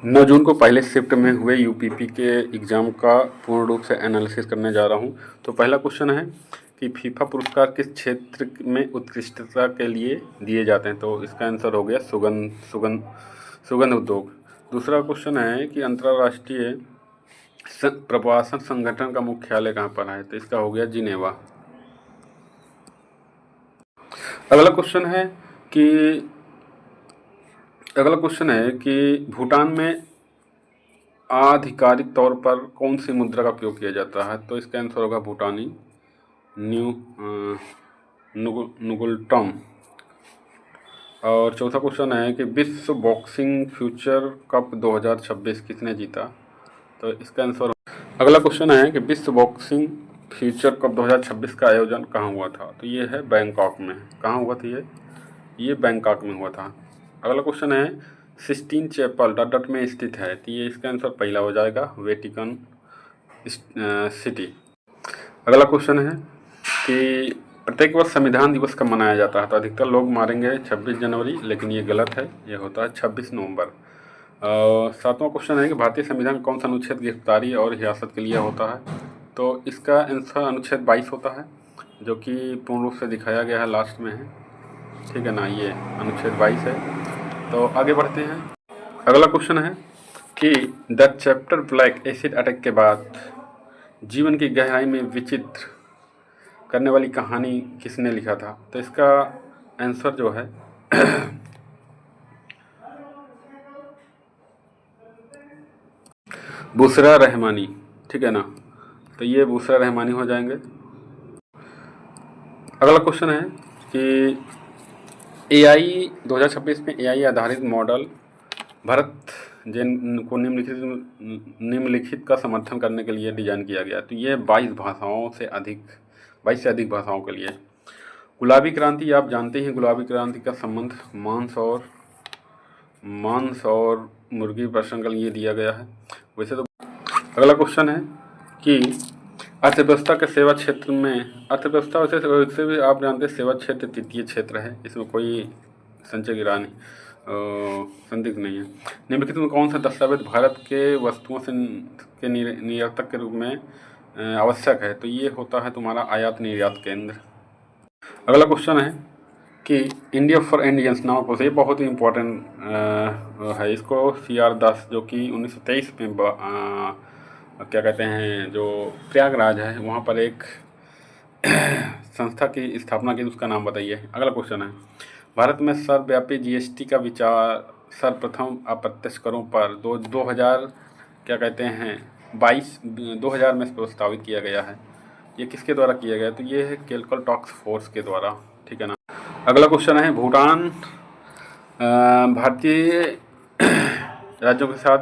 9 जून को पहले शिफ्ट में हुए यूपीपी के एग्ज़ाम का पूर्ण रूप से एनालिसिस करने जा रहा हूँ। तो पहला क्वेश्चन है कि फीफा पुरस्कार किस क्षेत्र में उत्कृष्टता के लिए दिए जाते हैं? तो इसका आंसर हो गया सुगंध उद्योग। दूसरा क्वेश्चन है कि अंतर्राष्ट्रीय प्रवासन संगठन का मुख्यालय कहाँ पर है? तो इसका हो गया जिनेवा। अगला क्वेश्चन है कि भूटान में आधिकारिक तौर पर कौन सी मुद्रा का उपयोग किया जाता है? तो इसका आंसर होगा भूटानी नुगुल्टम। और चौथा क्वेश्चन है कि विश्व बॉक्सिंग फ्यूचर कप 2026 किसने जीता? तो इसका आंसर। अगला क्वेश्चन है कि विश्व बॉक्सिंग फ्यूचर कप 2026 का आयोजन कहाँ हुआ था? तो ये है बैंकॉक में। कहाँ हुआ था ये बैंकॉक में हुआ था। अगला क्वेश्चन है सिस्टीन चैपल डट में स्थित है? तो ये इसका आंसर पहला हो जाएगा वेटिकन सिटी। अगला क्वेश्चन है कि प्रत्येक वर्ष संविधान दिवस कब मनाया जाता है? तो अधिकतर लोग मारेंगे 26 जनवरी, लेकिन ये गलत है, ये होता है 26 नवंबर। सातवां क्वेश्चन है कि भारतीय संविधान कौन सा अनुच्छेद गिरफ्तारी और हिरासत के लिए होता है? तो इसका आंसर अनुच्छेद 22 होता है, जो कि पूर्ण रूप से दिखाया गया है, लास्ट में है, ठीक है ना, ये अनुच्छेद 22 है। तो आगे बढ़ते हैं। अगला क्वेश्चन है कि the chapter black acid attack के बाद जीवन की गहराई में विचित्र करने वाली कहानी किसने लिखा था? तो इसका आंसर जो है बुशरा रहमानी, ठीक है ना, तो ये बुशरा रहमानी हो जाएंगे। अगला क्वेश्चन है कि AI 2026 में AI आधारित मॉडल भारत जिन को निम्नलिखित का समर्थन करने के लिए डिजाइन किया गया। तो ये 22 से अधिक भाषाओं के लिए। गुलाबी क्रांति, आप जानते हैं गुलाबी क्रांति का संबंध मांस और मुर्गी प्रसंग के लिए दिया गया है। वैसे तो अगला क्वेश्चन है कि अर्थव्यवस्था के सेवा क्षेत्र में, अर्थव्यवस्था वैसे भी आप जानते हैं सेवा क्षेत्र तृतीय क्षेत्र है, इसमें कोई संचय गिरा नहीं, संदिग्ध नहीं है। निम्नलिखित में कौन सा दस्तावेज भारत के वस्तुओं से के निर्यातक के रूप में आवश्यक है? तो ये होता है तुम्हारा आयात निर्यात केंद्र। अगला क्वेश्चन है कि इंडिया फॉर इंडियंस नाम को, ये बहुत ही इम्पोर्टेंट है। इसको CR दास, जो कि 1923 में क्या कहते हैं, जो प्रयागराज है वहाँ पर एक संस्था की स्थापना की, उसका नाम बताइए। अगला क्वेश्चन है भारत में सर्वव्यापी GST का विचार सर्वप्रथम अप्रत्यक्ष करों पर 2000 क्या कहते हैं 2000 में प्रस्तावित किया गया है। ये किसके द्वारा किया गया? तो ये है कैलकल टास्क फोर्स के द्वारा, ठीक है ना। अगला क्वेश्चन है भूटान भारतीय राज्यों के साथ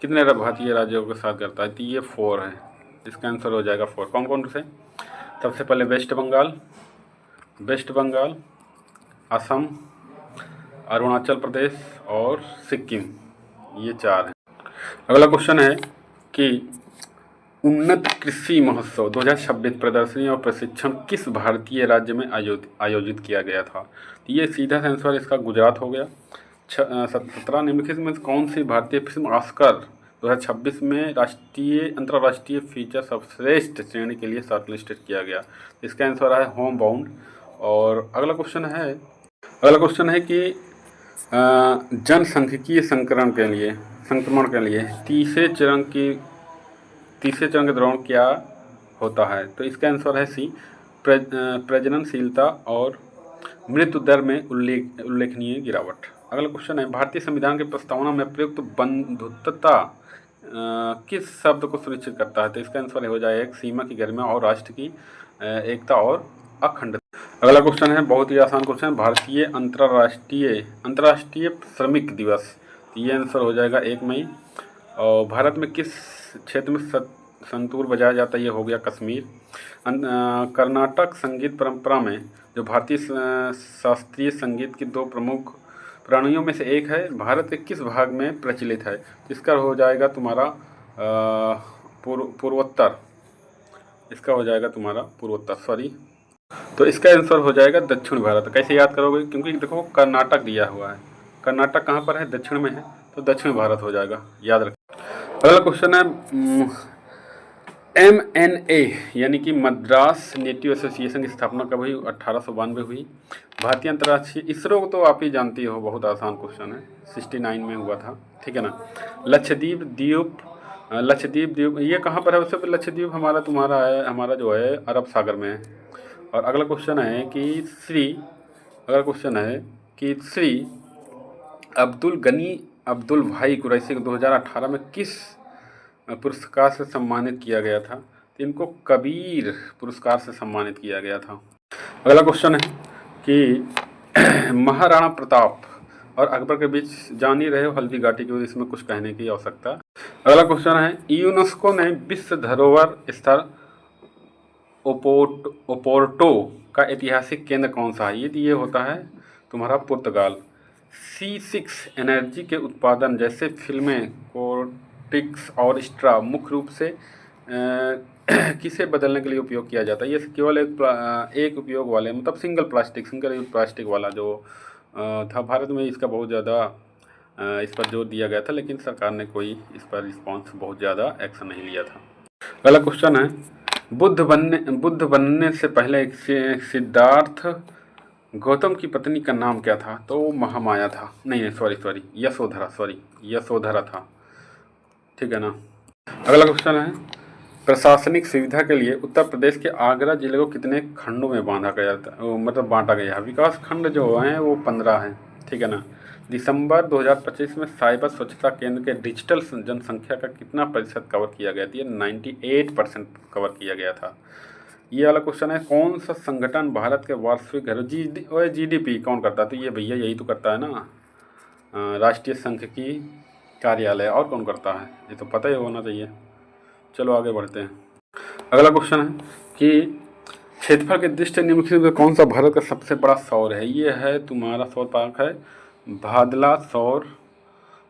कितने भारतीय राज्यों के साथ करता है? तो ये 4 है, इसका आंसर हो जाएगा 4। कौन कौन से? सबसे पहले वेस्ट बंगाल, असम, अरुणाचल प्रदेश और सिक्किम, ये 4 हैं। अगला क्वेश्चन है कि उन्नत कृषि महोत्सव 2026 प्रदर्शनी और प्रशिक्षण किस भारतीय राज्य में आयोजित किया गया था? तो ये सीधा आंसर इसका गुजरात हो गया। 17 निम्नलिखित में कौन सी भारतीय फिल्म ऑस्कर 2026 में अंतर्राष्ट्रीय फीचर सर्वश्रेष्ठ श्रेणी के लिए शॉर्टलिस्टेड किया गया? इसका आंसर है होम बाउंड। और अगला क्वेश्चन है कि जनसांख्यिकीय संक्रमण के लिए तीसरे चरण के दौरान क्या होता है? तो इसका आंसर है C, प्रजननशीलता और मृत्यु दर में उल्लेखनीय गिरावट। अगला क्वेश्चन है भारतीय संविधान के प्रस्तावना में प्रयुक्त बंधुत्वता किस शब्द को सुनिश्चित करता है? तो इसका आंसर हो जाएगा सीमा की गरिमा और राष्ट्र की एकता और अखंडता। अगला क्वेश्चन है बहुत ही आसान क्वेश्चन, भारतीय अंतर्राष्ट्रीय श्रमिक दिवस, ये आंसर हो जाएगा 1 मई। और भारत में किस क्षेत्र में संतूर बजाया जाता है? ये हो गया कश्मीर। कर्नाटक संगीत परंपरा में जो भारतीय शास्त्रीय संगीत की 2 प्रमुख प्रणालियों में से एक है, भारत के किस भाग में प्रचलित है? इसका हो जाएगा तुम्हारा पूर्वोत्तर, इसका हो जाएगा तुम्हारा पूर्वोत्तर, सॉरी। तो इसका आंसर हो जाएगा दक्षिण भारत। कैसे याद करोगे? क्योंकि देखो कर्नाटक दिया हुआ है, कर्नाटक कहाँ पर है? दक्षिण में है, तो दक्षिण भारत हो जाएगा, याद रखें। अगला क्वेश्चन है MNA यानी कि मद्रास नेटिव एसोसिएशन की स्थापना कब हुई? 1892 हुई। भारतीय अंतर्राष्ट्रीय इसरो तो आप ही जानती हो, बहुत आसान क्वेश्चन है, 69 में हुआ था, ठीक है ना। लक्षद्वीप द्वीप ये कहाँ पर है? उससे लक्षद्वीप हमारा तुम्हारा है, हमारा जो है अरब सागर में है। और अगला क्वेश्चन है कि श्री अब्दुल गनी अब्दुल भाई कुरैशी को 2018 में किस पुरस्कार से सम्मानित किया गया था? तो इनको कबीर पुरस्कार से सम्मानित किया गया था। अगला क्वेश्चन है कि महाराणा प्रताप और अकबर के बीच जान ही रहे हो हल्दी घाटी की, इसमें कुछ कहने की आवश्यकता। अगला क्वेश्चन है यूनेस्को ने विश्व धरोहर स्थल ओपोर्टो का ऐतिहासिक केंद्र कौन सा है? ये होता है तुम्हारा पुर्तगाल। C6 एनर्जी के उत्पादन जैसे फिल्में कोर्टिक्स और स्ट्रा मुख्य रूप से किसे बदलने के लिए उपयोग किया जाता है? ये केवल एक उपयोग वाले, मतलब सिंगल यूज प्लास्टिक वाला जो था। भारत में इसका बहुत ज़्यादा इस पर जोर दिया गया था, लेकिन सरकार ने कोई इस पर रिस्पॉन्स बहुत ज़्यादा एक्शन नहीं लिया था। अगला क्वेश्चन है बुद्ध बनने से पहले एक सिद्धार्थ गौतम की पत्नी का नाम क्या था? तो महामाया था, नहीं सॉरी यशोधरा था, ठीक है ना। अगला क्वेश्चन है प्रशासनिक सुविधा के लिए उत्तर प्रदेश के आगरा जिले को कितने खंडों में बांटा गया था, मतलब बांटा गया है? विकास खंड जो हैं वो 15 हैं, ठीक है ना। दिसंबर 2025 में साइबर स्वच्छता केंद्र के डिजिटल जनसंख्या का कितना प्रतिशत कवर किया गया था? ये 98% कवर किया गया था। ये वाला क्वेश्चन है कौन सा संगठन भारत के वार्षिक GDP कौन करता है? तो ये भैया यही तो करता है ना, राष्ट्रीय सांख्यिकी कार्यालय। और कौन करता है? ये तो पता ही होना चाहिए। चलो आगे बढ़ते हैं। अगला क्वेश्चन है कि क्षेत्रफल के दृष्टि निम्नलिखित में कौन सा भारत का सबसे बड़ा सौर है? ये है तुम्हारा सौर पार्क है भादला सौर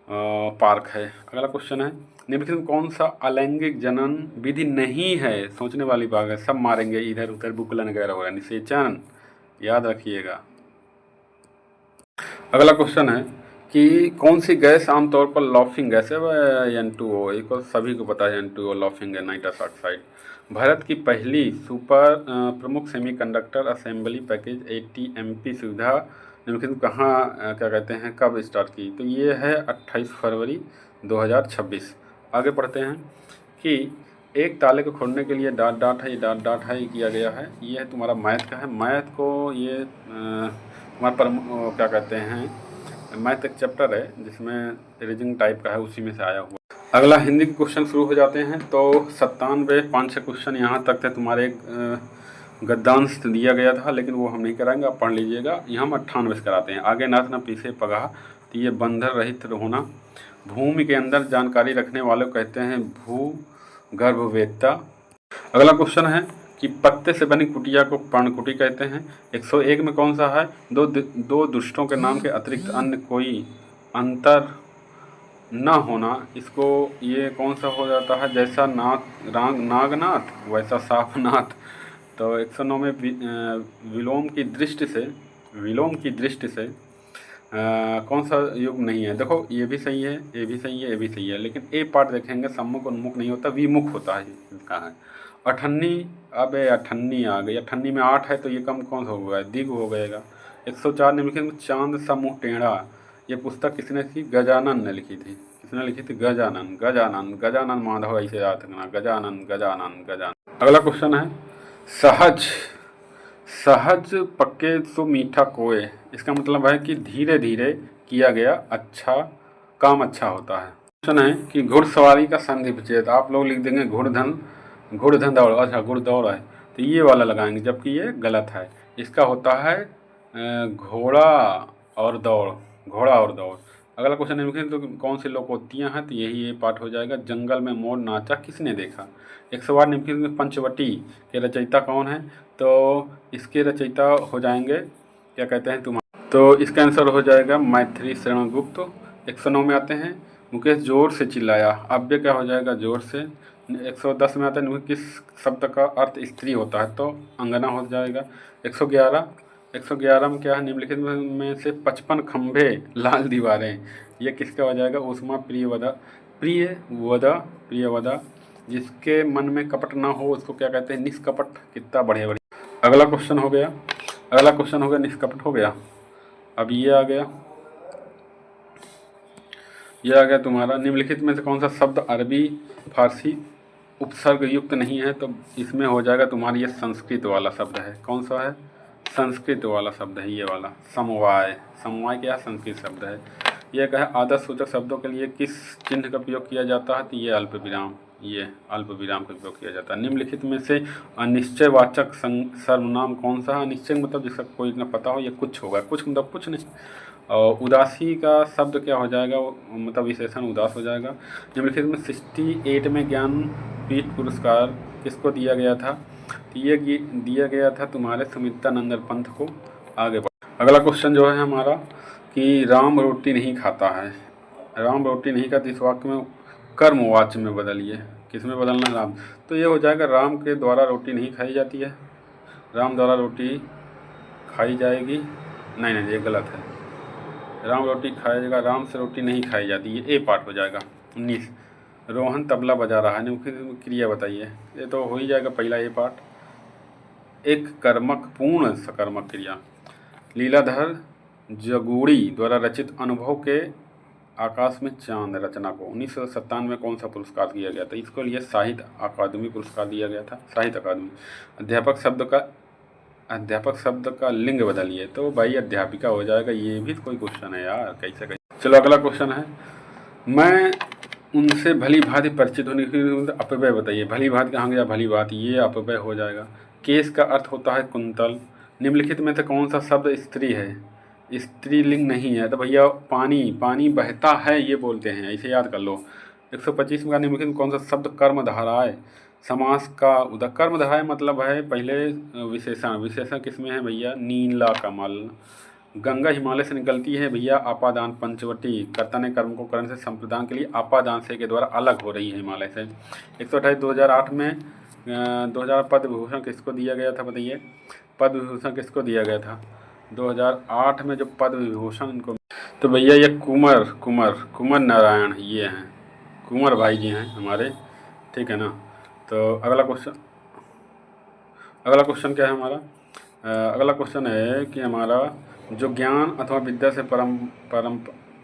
पार्क है। अगला क्वेश्चन है निम्नलिखित में कौन सा अलैंगिक जनन विधि नहीं है? सोचने वाली बात है, सब मारेंगे इधर उधर, बुकलन वगैरह हो रहा है, निषेचन, याद रखिएगा। अगला क्वेश्चन है कि कौन सी गैस आमतौर पर लॉफिंग गैस है? N2O, एक और सभी को पता है N2O लॉफिंग है, नाइट्रस ऑक्साइड। भारत की पहली सुपर प्रमुख सेमीकंडक्टर असेंबली पैकेज ATMP सुविधा निम्नलिखित कहाँ क्या कहते हैं कब स्टार्ट की? तो ये है 28 फरवरी 2026। आगे पढ़ते हैं कि एक ताले को खोलने के लिए डॉट है, ये डॉट है, ये किया गया है। ये है तुम्हारा मैथ का है। मैथ को ये हमारे पर क्या कहते हैं, मैथ एक चैप्टर है जिसमें रीजनिंग टाइप का है, उसी में से आया हुआ। अगला हिंदी के क्वेश्चन शुरू हो जाते हैं। तो 97 5-6 क्वेश्चन यहाँ तक थे, तुम्हारे गद्यांश दिया गया था, लेकिन वो हम नहीं कराएंगे, आप पढ़ लीजिएगा। यहाँ हम 98 से कराते हैं। आगे नाथ न पीछे पगाह, तो ये बंधर रहित होना। भूमि के अंदर जानकारी रखने वाले को कहते हैं भूगर्भवेत्ता। अगला क्वेश्चन है कि पत्ते से बनी कुटिया को पर्णकुटी कहते हैं। 101 में कौन सा है? दो दुष्टों के नाम के अतिरिक्त अन्य कोई अंतर न होना, इसको ये कौन सा हो जाता है? जैसा नागनाथ वैसा साफनाथ। तो 109 में विलोम की दृष्टि से कौन सा युग नहीं है? देखो ये भी सही है, ये भी सही है, ये भी सही है, लेकिन ए पार्ट देखेंगे सम्मुख उन्मुख नहीं होता, विमुख होता है। इसका है अठन्नी। अब अठन्नी आ गई, अठन्नी में 8 है, तो ये कम कौन सा होगा? दिग हो गएगा। 104 निम्नलिखित में चांद सा मुँह टेढ़ा, ये पुस्तक किसने लिखी? गजानन ने लिखी थी। किसने लिखी थी? गजानन माधव, ऐसे याद रखना, गजानन। अगला क्वेश्चन है सहज पक्के सो मीठा कोय, इसका मतलब है कि धीरे धीरे किया गया काम अच्छा होता है। क्वेश्चन है कि घुड़सवारी का संधि विच्छेद, आप लोग लिख देंगे घुड़धन दौड़। अच्छा घुड़दौड़ है, तो ये वाला लगाएंगे, जबकि ये गलत है। इसका होता है घोड़ा और दौड़। अगला क्वेश्चन है तो कौन सी लोकोक्तियाँ हैं? तो यही ये पाठ हो जाएगा। जंगल में मोर नाचा किसने देखा? 108 निम्नलिखित में पंचवटी के रचयिता कौन है? तो इसके रचयिता हो जाएंगे क्या कहते हैं तुम्हारा, तो इसका आंसर हो जाएगा मैथिली शरण गुप्त। 109 में आते हैं मुकेश जोर से चिल्लाया, अव्यय क्या हो जाएगा? जोर से। 110 में आता है किस शब्द का अर्थ स्त्री होता है? तो अंगना हो जाएगा। 111 111 में क्या है, निम्नलिखित में से 55 खंभे लाल दीवारें, ये किसका हो जाएगा, उष्मा प्रियवदा जिसके मन में कपट ना हो उसको क्या कहते हैं, निष्कपट। कितना बढ़िया बढ़िया। अगला क्वेश्चन हो गया, निष्कपट हो गया। अब ये आ गया तुम्हारा, निम्नलिखित में से कौन सा शब्द अरबी फारसी उपसर्ग युक्त नहीं है, तो इसमें हो जाएगा तुम्हारी ये संस्कृत वाला शब्द है। कौन सा है, संस्कृत वाला शब्द है ये वाला, समवाय। समवाय क्या संस्कृत शब्द है। यह कहे आदर्श सूचक शब्दों के लिए किस चिन्ह का प्रयोग किया जाता है, तो ये अल्प विराम का प्रयोग किया जाता है। निम्नलिखित में से अनिश्चयवाचक सर्वनाम कौन सा है। अनिश्चय मतलब जिसका कोई न पता हो, या कुछ होगा, कुछ मतलब कुछ नहीं। और उदासी का शब्द क्या हो जाएगा, मतलब विशेषण उदास हो जाएगा। निम्नलिखित में 68 में ज्ञानपीठ पुरस्कार किसको दिया गया था, तो ये दिया गया था तुम्हारे सुमित्रा नंदन पंत को। आगे बढ़, अगला क्वेश्चन जो है हमारा कि राम रोटी नहीं खाता है। राम रोटी नहीं खाता, इस वाक्य में कर्मवाच्य में बदलिए। किस में बदलना है, राम। तो ये हो जाएगा राम के द्वारा रोटी नहीं खाई जाती है, राम द्वारा रोटी खाई जाएगी। नहीं, ये गलत है। राम रोटी खाएगा, राम से रोटी नहीं खाई जाती, ये ए पार्ट हो जाएगा। 19 रोहन तबला बजा रहा है, क्रिया बताइए। ये तो हो ही जाएगा पहला ए पार्ट। एक कर्मक पूर्ण सकर्मक क्रिया। लीलाधर जगूड़ी द्वारा रचित अनुभव के आकाश में चांद रचना को 1997 में कौन सा पुरस्कार दिया गया था, इसको लिए साहित्य अकादमी पुरस्कार दिया गया था, साहित्य अकादमी। अध्यापक शब्द का लिंग बदलिए, तो भाई अध्यापिका हो जाएगा। ये भी कोई क्वेश्चन है यार, कैसे। चलो अगला क्वेश्चन है, मैं उनसे भली भांति परिचित होने की अपव्यय बताइए। भली भांति कहाँ गया, भली भांति, ये अपव्यय हो जाएगा। केस का अर्थ होता है कुंतल। निम्नलिखित में से कौन सा शब्द स्त्री है, स्त्रीलिंग नहीं है, तो भैया पानी बहता है ये बोलते हैं, ऐसे याद कर लो। 125 का निम्नलिखित में कौन सा शब्द कर्मधाराय समास का उदा। कर्मधाराय मतलब है पहले विशेषण किसमें है भैया, नीला कमल। गंगा हिमालय से निकलती है भैया, आपादान पंचवटी। कर्ता ने कर्म को कर्ण से संप्रदान के लिए आपादान से के द्वारा अलग हो रही है हिमालय से। 128 2008 में 2000 पद्म विभूषण किसको दिया गया था, बताइए। पद्म विभूषण किसको दिया गया था 2008 में, जो पद्म विभूषण इनको, तो भैया ये कुमार नारायण ये हैं, कुंवर भाई जी हैं हमारे, ठीक है ना। तो अगला क्वेश्चन क्या है हमारा, अगला क्वेश्चन है कि हमारा जो ज्ञान अथवा विद्या से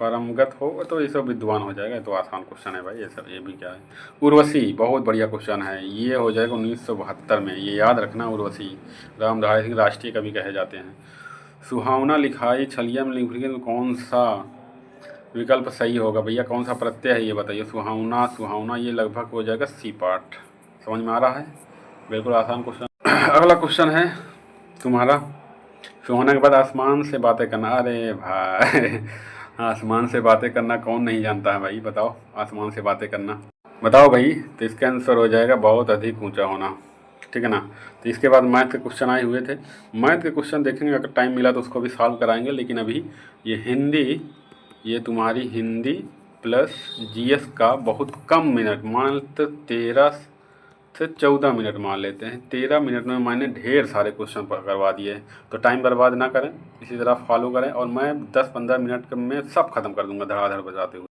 परमगत हो तो ये सब विद्वान हो जाएगा। तो आसान क्वेश्चन है भाई ये भी क्या है। उर्वशी बहुत बढ़िया क्वेश्चन है, ये हो जाएगा 1972 में, ये याद रखना। उर्वशी रामधारी सिंह राष्ट्रीय कवि कहे जाते हैं। सुहावना लिखाई छलिया में निम्नलिखित में कौन सा विकल्प सही होगा भैया, कौन सा प्रत्यय है ये बताइए। सुहावना ये लगभग हो जाएगा सी पार्ट। समझ में आ रहा है, बिल्कुल आसान क्वेश्चन। अगला क्वेश्चन है तुम्हारा, सोने के बाद आसमान से बातें करना। अरे भाई आसमान से बातें करना कौन नहीं जानता है भाई, बताओ। आसमान से बातें करना बताओ भाई, तो इसका आंसर हो जाएगा बहुत अधिक ऊंचा होना, ठीक है ना। तो इसके बाद मैथ के क्वेश्चन आए हुए थे, मैथ के क्वेश्चन देखेंगे, अगर टाइम मिला तो उसको भी सॉल्व कराएंगे। लेकिन अभी ये तुम्हारी हिंदी प्लस जीएस का बहुत कम मिनट, मात्र 13 से 14 मिनट मान लेते हैं। 13 मिनट में मैंने ढेर सारे क्वेश्चन करवा दिए, तो टाइम बर्बाद ना करें, इसी तरह फॉलो करें, और मैं 10-15 मिनट में सब खत्म कर दूंगा धड़ाधड़ बजाते हुए।